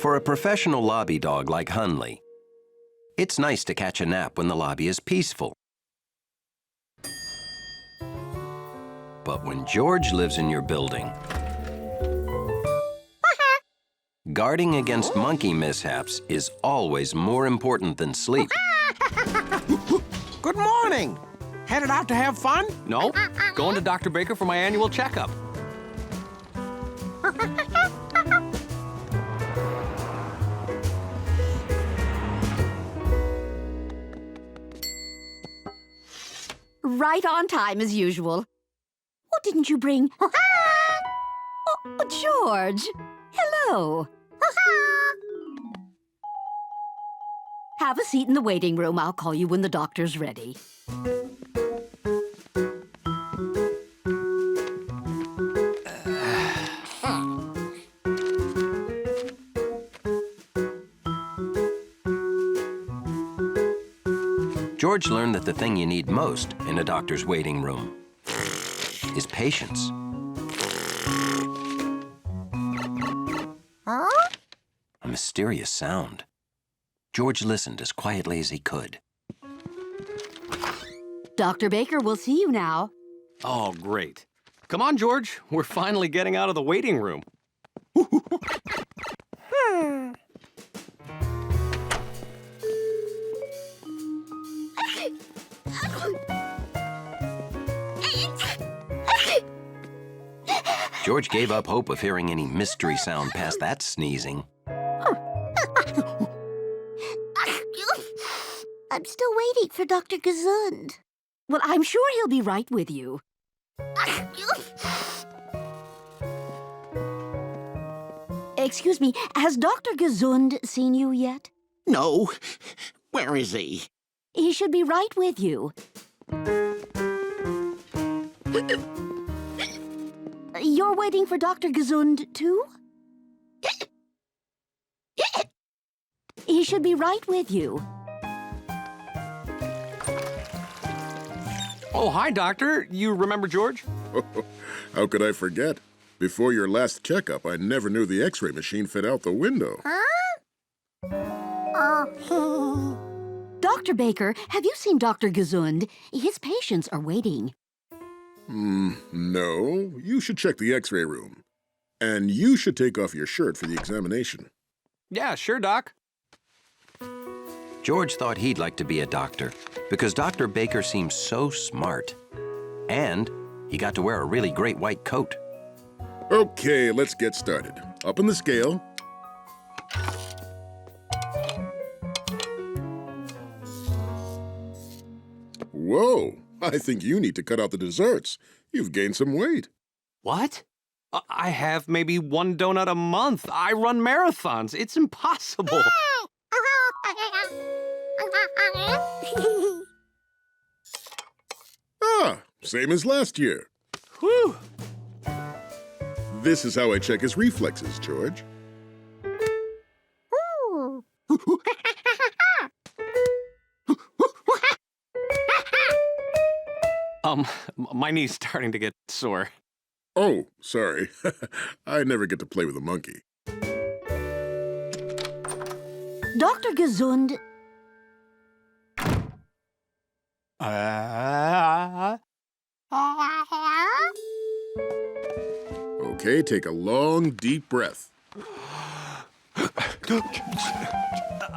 For a professional lobby dog like Hunley, it's nice to catch a nap when the lobby is peaceful. But when George lives in your building, guarding against monkey mishaps is always more important than sleep. Good morning. Headed out to have fun? No, going to Dr. Baker for my annual checkup. Right on time as usual. What didn't you bring? Oh, George. Hello. Have a seat in the waiting room. I'll call you when the doctor's ready. George learned that the thing you need most in a doctor's waiting room is patience. A mysterious sound. George listened as quietly as he could. Dr. Baker will see you now. Oh, great. Come on, George. We're finally getting out of the waiting room. George gave up hope of hearing any mystery sound past that sneezing. I'm still waiting for Dr. Gesund. Well, I'm sure he'll be right with you. Excuse me, has Dr. Gesund seen you yet? No. Where is he? He should be right with you. You're waiting for Dr. Gesund, too? He should be right with you. Oh, hi, Doctor. You remember George? How could I forget? Before your last checkup, I never knew the X-ray machine fit out the window. Dr. Baker, have you seen Dr. Gesund? His patients are waiting. No. You should check the X-ray room. And you should take off your shirt for the examination. Yeah, sure, Doc. George thought he'd like to be a doctor because Dr. Baker seemed so smart. And he got to wear a really great white coat. Okay, let's get started. Up on the scale. Whoa, I think you need to cut out the desserts. You've gained some weight. What? I have maybe one donut a month. I run marathons. It's impossible. Same as last year. Whew. This is how I check his reflexes, George. My knee's starting to get sore. Oh, sorry. I never get to play with a monkey. Dr. Gesund... Okay, take a long, deep breath.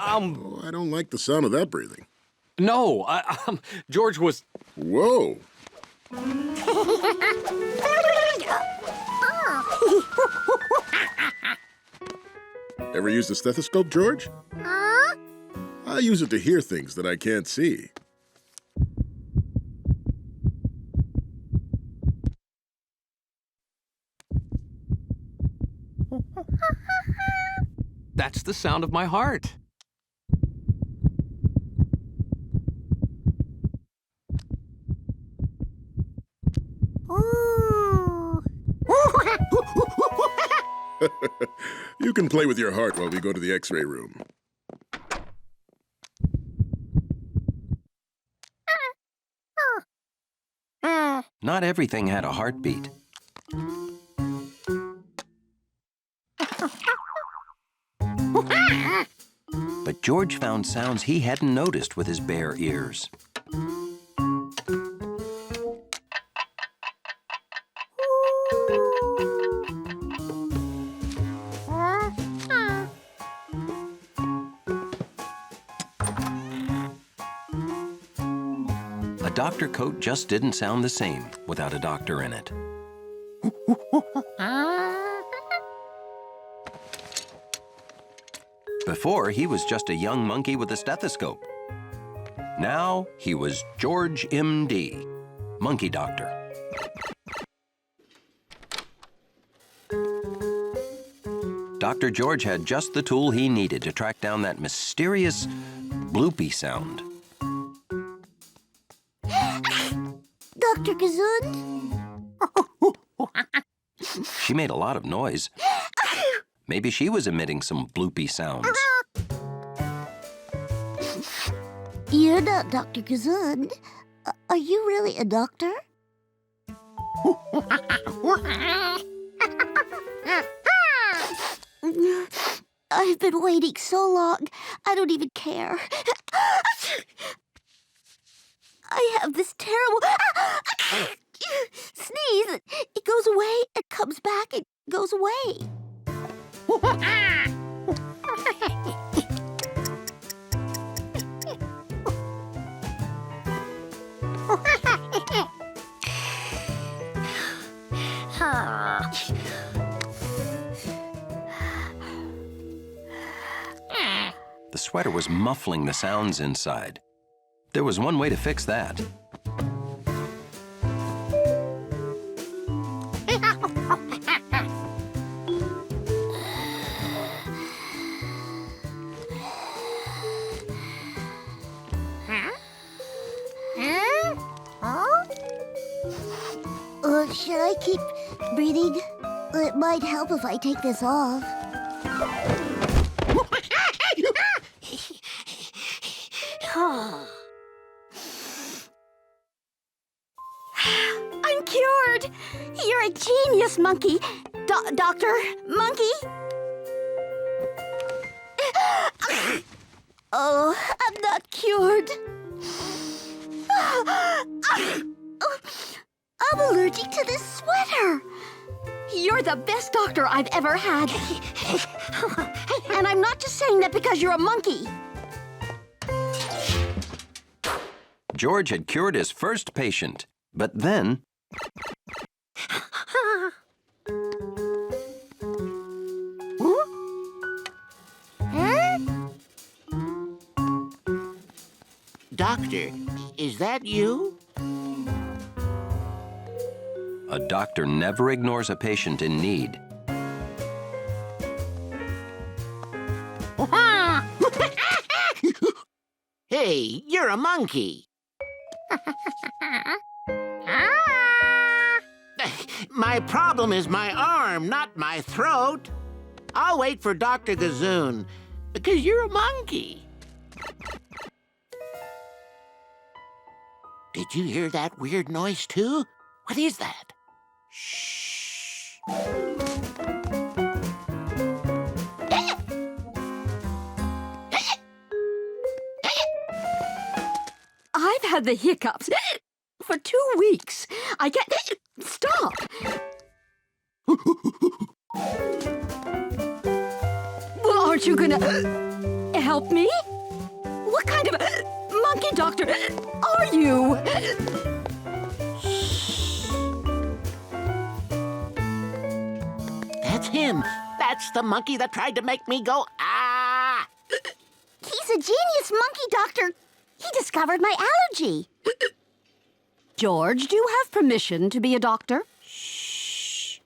Oh, I don't like the sound of that breathing. No, George was... Whoa. Ever used a stethoscope, George? I use it to hear things that I can't see. That's the sound of my heart. You can play with your heart while we go to the X-ray room. Not everything had a heartbeat. George found sounds he hadn't noticed with his bare ears. A doctor coat just didn't sound the same without a doctor in it. Before, he was just a young monkey with a stethoscope. Now, he was George M.D., monkey doctor. Dr. George had just the tool he needed to track down that mysterious bloopy sound. Dr. Gazund? She made a lot of noise. Maybe she was emitting some bloopy sounds. You're not Dr. Gazund. Are you really a doctor? I've been waiting so long, I don't even care. I have this terrible sneeze. It goes away and comes back and goes away. The sweater was muffling the sounds inside. There was one way to fix that. Should I keep breathing? It might help if I take this off. I'm cured! You're a genius, monkey! Doctor Monkey? Oh, I'm not cured. I'm allergic to this sweater. You're the best doctor I've ever had. And I'm not just saying that because you're a monkey. George had cured his first patient, but then... Doctor, is that you? A doctor never ignores a patient in need. Hey, you're a monkey. My problem is my arm, not my throat. I'll wait for Dr. Gazoon, because you're a monkey. Did you hear that weird noise, too? What is that? Shh. I've had the hiccups for 2 weeks. I can't... Stop! Well, aren't you gonna help me? What kind of monkey doctor are you? That's him. That's the monkey that tried to make me go, ah! He's a genius monkey doctor. He discovered my allergy. George, do you have permission to be a doctor? Shh.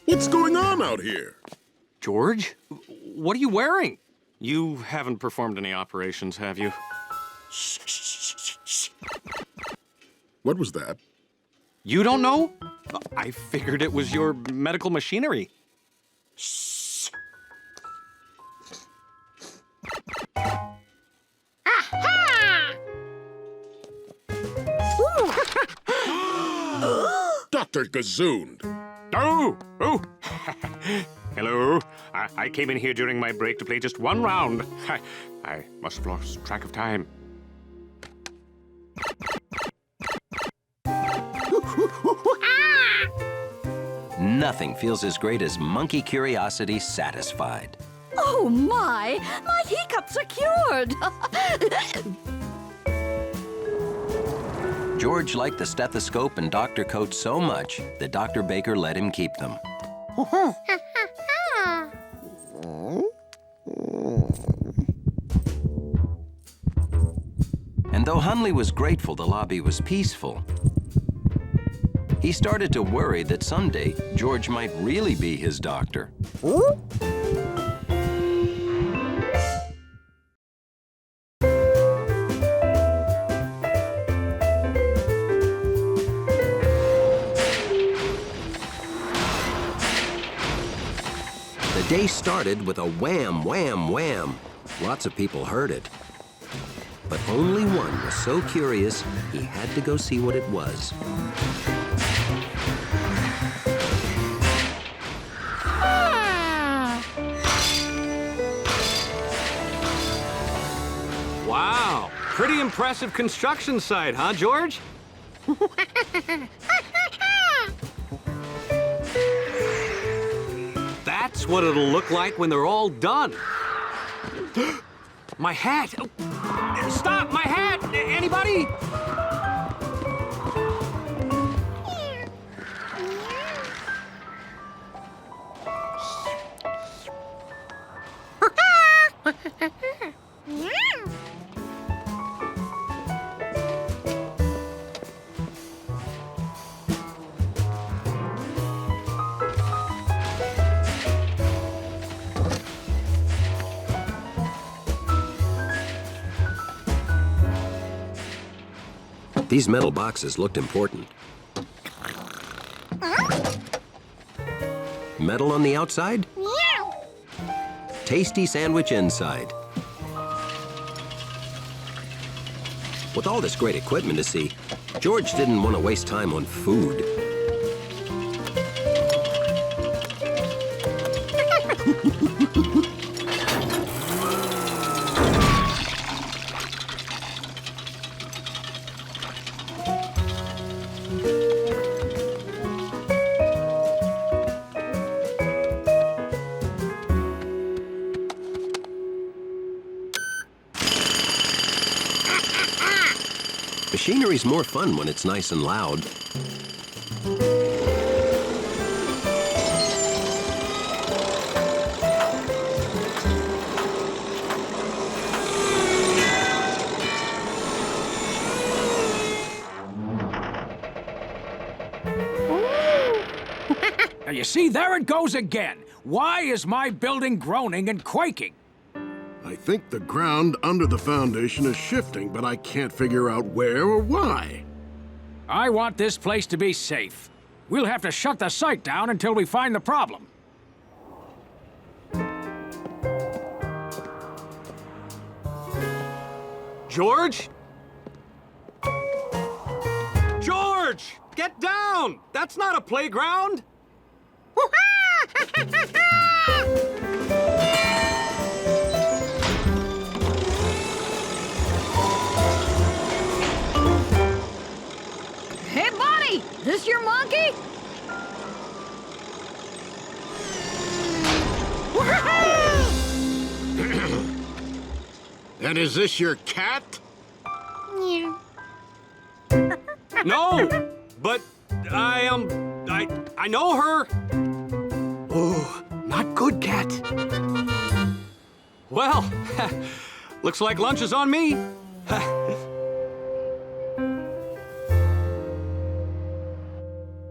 What's going on out here? George, what are you wearing? You haven't performed any operations, have you? What was that? You don't know? I figured it was your medical machinery. Dr. Dr. Gazoon. Oh! Hello. I came in here during my break to play just one round. I must have lost track of time. Nothing feels as great as monkey curiosity satisfied. Oh, my hiccups are cured. George liked the stethoscope and Dr. Coat so much that Dr. Baker let him keep them. And though Hunley was grateful the lobby was peaceful, he started to worry that someday George might really be his doctor. The day started with a wham, wham, wham. Lots of people heard it. But only one was so curious, he had to go see what it was. Wow, pretty impressive construction site, huh, George? That's what it'll look like when they're all done. My hat! Stop! My hat! Anybody? These metal boxes looked important. Metal on the outside? Tasty sandwich inside. With all this great equipment to see, George didn't want to waste time on food. Machinery's more fun when it's nice and loud. Now, you see, there it goes again. Why is my building groaning and quaking? I think the ground under the foundation is shifting, but I can't figure out where or why. I want this place to be safe. We'll have to shut the site down until we find the problem. George? George! Get down! That's not a playground! Hey, buddy! This your monkey? And is this your cat? No! But I know her! Oh, not good, cat. Well, looks like lunch is on me.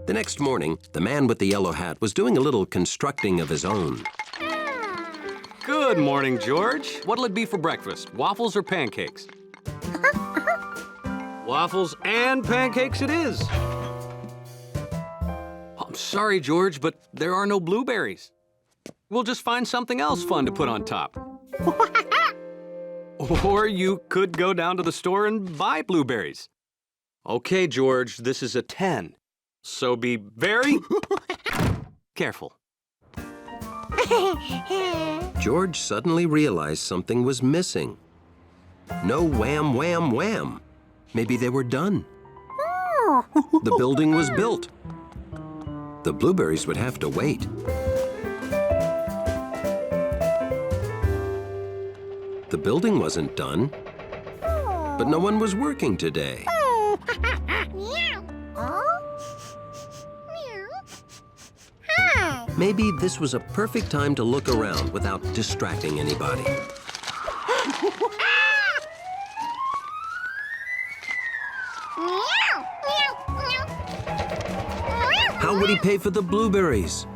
The next morning, the man with the yellow hat was doing a little constructing of his own. Good morning, George. What'll it be for breakfast, waffles or pancakes? Waffles and pancakes it is. I'm sorry, George, but there are no blueberries. We'll just find something else fun to put on top. Or you could go down to the store and buy blueberries. Okay, George, this is a 10. So be very careful. George suddenly realized something was missing. No wham, wham, wham. Maybe they were done. The building was built. The Blueberries would have to wait. The building wasn't done, but no one was working today. Maybe this was a perfect time to look around without distracting anybody. How would he pay for the Blueberries?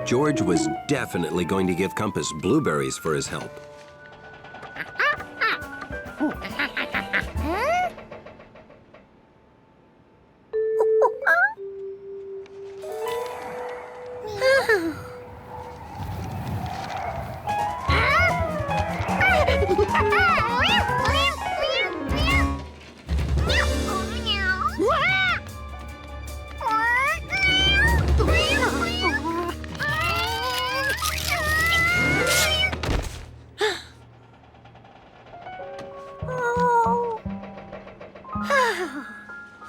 George was definitely going to give Compass Blueberries for his help.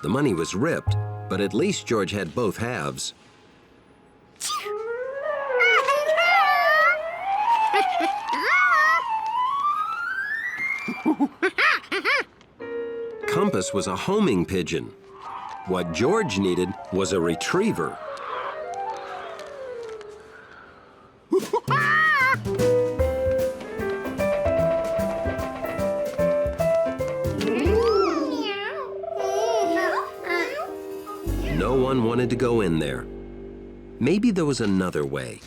The money was ripped, but at least George had both halves. Compass was a homing pigeon. What George needed was a retriever. No one wanted to go in there. Maybe there was another way.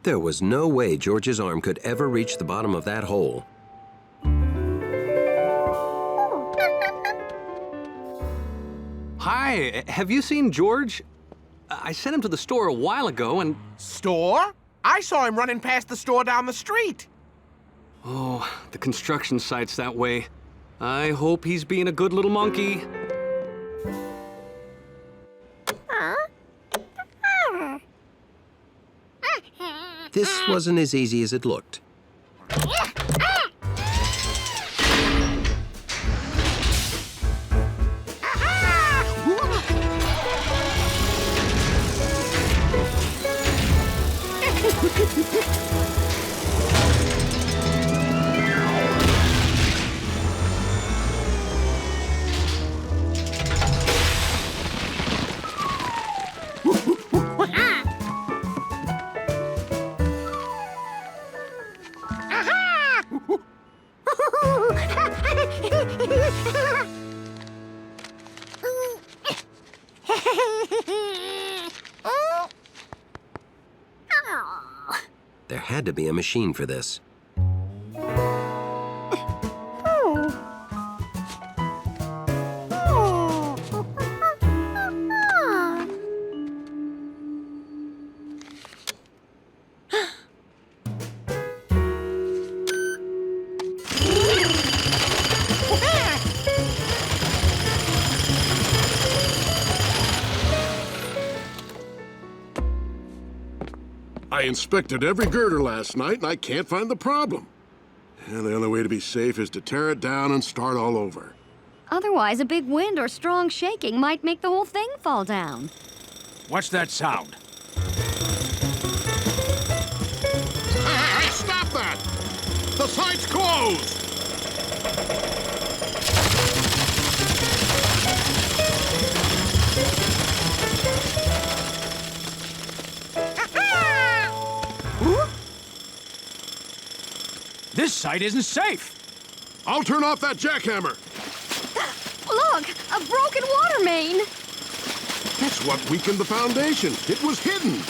There was no way George's arm could ever reach the bottom of that hole. Hi, have you seen George? I sent him to the store a while ago and... Store? I saw him running past the store down the street. Oh, the construction site's that way. I hope he's being a good little monkey. This wasn't as easy as it looked. There had to be a machine for this. I inspected every girder last night, and I can't find the problem. And the only way to be safe is to tear it down and start all over. Otherwise, a big wind or strong shaking might make the whole thing fall down. What's that sound? The site's closed! This site isn't safe. I'll turn off that jackhammer. Look, a broken water main. That's what weakened the foundation. It was hidden.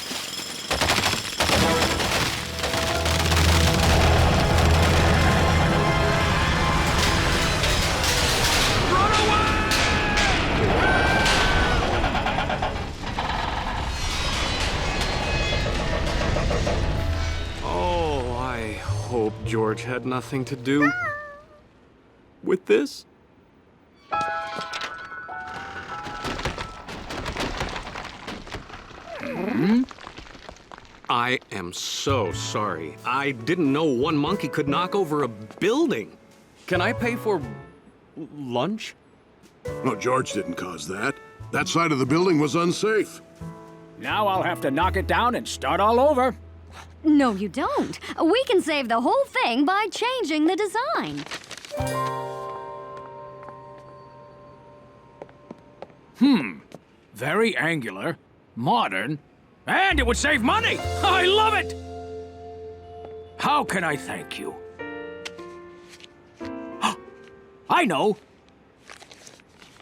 Oh, I hope George had nothing to do with this. I am so sorry. I didn't know one monkey could knock over a building. Can I pay for lunch? No, George didn't cause that. That side of the building was unsafe. Now I'll have to knock it down and start all over. No, you don't. We can save the whole thing by changing the design. Very angular, modern, and it would save money. I love it! How can I thank you? I know.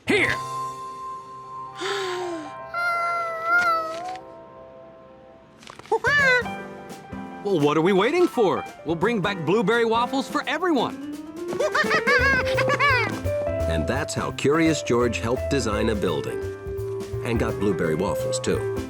Here. Well, what are we waiting for? We'll bring back blueberry waffles for everyone. And that's how Curious George helped design a building. And got blueberry waffles, too.